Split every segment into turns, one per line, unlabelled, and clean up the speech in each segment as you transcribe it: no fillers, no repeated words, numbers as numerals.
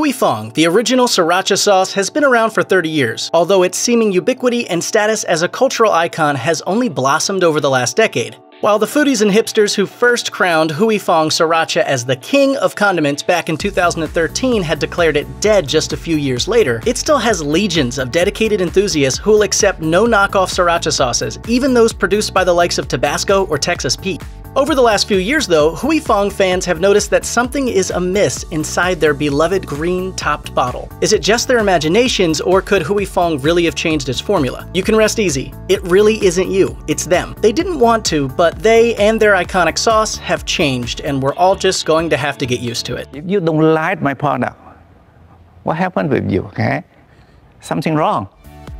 Huy Fong, the original sriracha sauce, has been around for 30 years, although its seeming ubiquity and status as a cultural icon has only blossomed over the last decade. While the foodies and hipsters who first crowned Huy Fong Sriracha as the king of condiments back in 2013 had declared it dead just a few years later, it still has legions of dedicated enthusiasts who will accept no knockoff sriracha sauces, even those produced by the likes of Tabasco or Texas Pete. Over the last few years though, Huy Fong fans have noticed that something is amiss inside their beloved green-topped bottle. Is it just their imaginations, or could Huy Fong really have changed its formula? You can rest easy. It really isn't you, it's them. They didn't want to, but they and their iconic sauce have changed, and we're all just going to have to get used to it.
If you don't like my product, what happened with you, okay? Something wrong.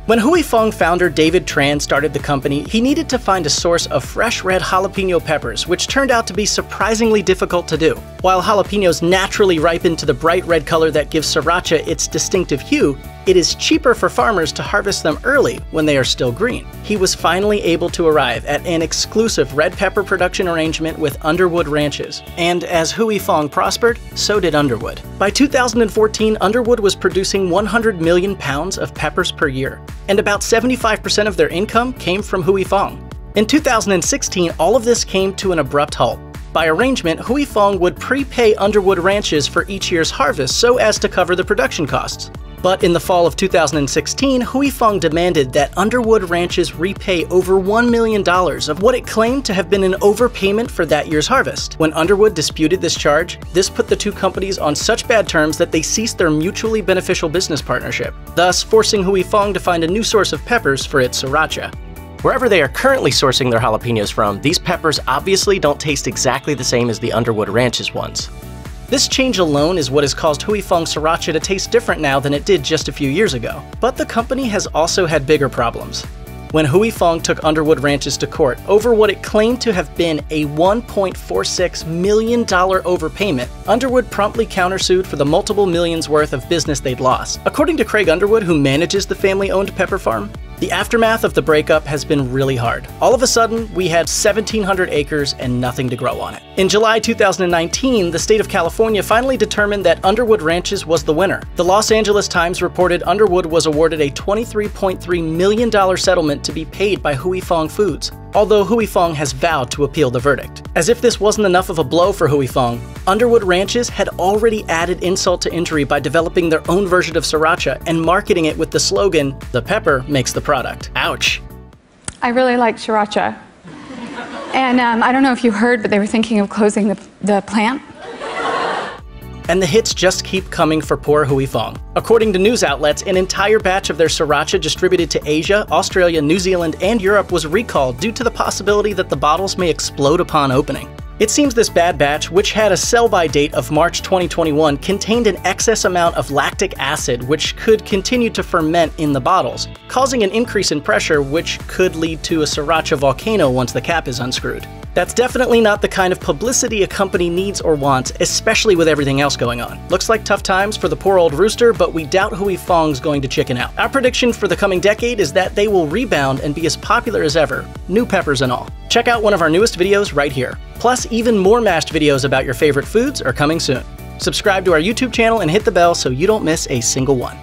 When Huy Fong founder David Tran started the company, he needed to find a source of fresh red jalapeno peppers, which turned out to be surprisingly difficult to do. While jalapenos naturally ripen to the bright red color that gives sriracha its distinctive hue, it is cheaper for farmers to harvest them early when they are still green. He was finally able to arrive at an exclusive red pepper production arrangement with Underwood Ranches. And as Huy Fong prospered, so did Underwood. By 2014, Underwood was producing 100 million pounds of peppers per year, and about 75% of their income came from Huy Fong. In 2016, all of this came to an abrupt halt. By arrangement, Huy Fong would prepay Underwood Ranches for each year's harvest so as to cover the production costs. But in the fall of 2016, Huy Fong demanded that Underwood Ranches repay over $1 million of what it claimed to have been an overpayment for that year's harvest. When Underwood disputed this charge, this put the two companies on such bad terms that they ceased their mutually beneficial business partnership, thus forcing Huy Fong to find a new source of peppers for its sriracha. Wherever they are currently sourcing their jalapenos from, these peppers obviously don't taste exactly the same as the Underwood Ranches ones. This change alone is what has caused Huy Fong Sriracha to taste different now than it did just a few years ago. But the company has also had bigger problems. When Huy Fong took Underwood Ranches to court over what it claimed to have been a $1.46 million overpayment, Underwood promptly countersued for the multiple millions worth of business they'd lost. According to Craig Underwood, who manages the family-owned pepper farm, the aftermath of the breakup has been really hard. All of a sudden, we had 1,700 acres and nothing to grow on it. In July 2019, the state of California finally determined that Underwood Ranches was the winner. The Los Angeles Times reported Underwood was awarded a $23.3 million settlement to be paid by Huy Fong Foods, although Huy Fong has vowed to appeal the verdict. As if this wasn't enough of a blow for Huy Fong, Underwood Ranches had already added insult to injury by developing their own version of sriracha and marketing it with the slogan, "The pepper makes the product." Ouch.
I really like sriracha. And I don't know if you heard, but they were thinking of closing the plant.
And the hits just keep coming for poor Huy Fong. According to news outlets, an entire batch of their sriracha distributed to Asia, Australia, New Zealand, and Europe was recalled due to the possibility that the bottles may explode upon opening. It seems this bad batch, which had a sell-by date of March 2021, contained an excess amount of lactic acid which could continue to ferment in the bottles, causing an increase in pressure which could lead to a sriracha volcano once the cap is unscrewed. That's definitely not the kind of publicity a company needs or wants, especially with everything else going on. Looks like tough times for the poor old rooster, but we doubt Huy Fong's going to chicken out. Our prediction for the coming decade is that they will rebound and be as popular as ever, new peppers and all. Check out one of our newest videos right here. Plus, even more mashed videos about your favorite foods are coming soon. Subscribe to our YouTube channel and hit the bell so you don't miss a single one.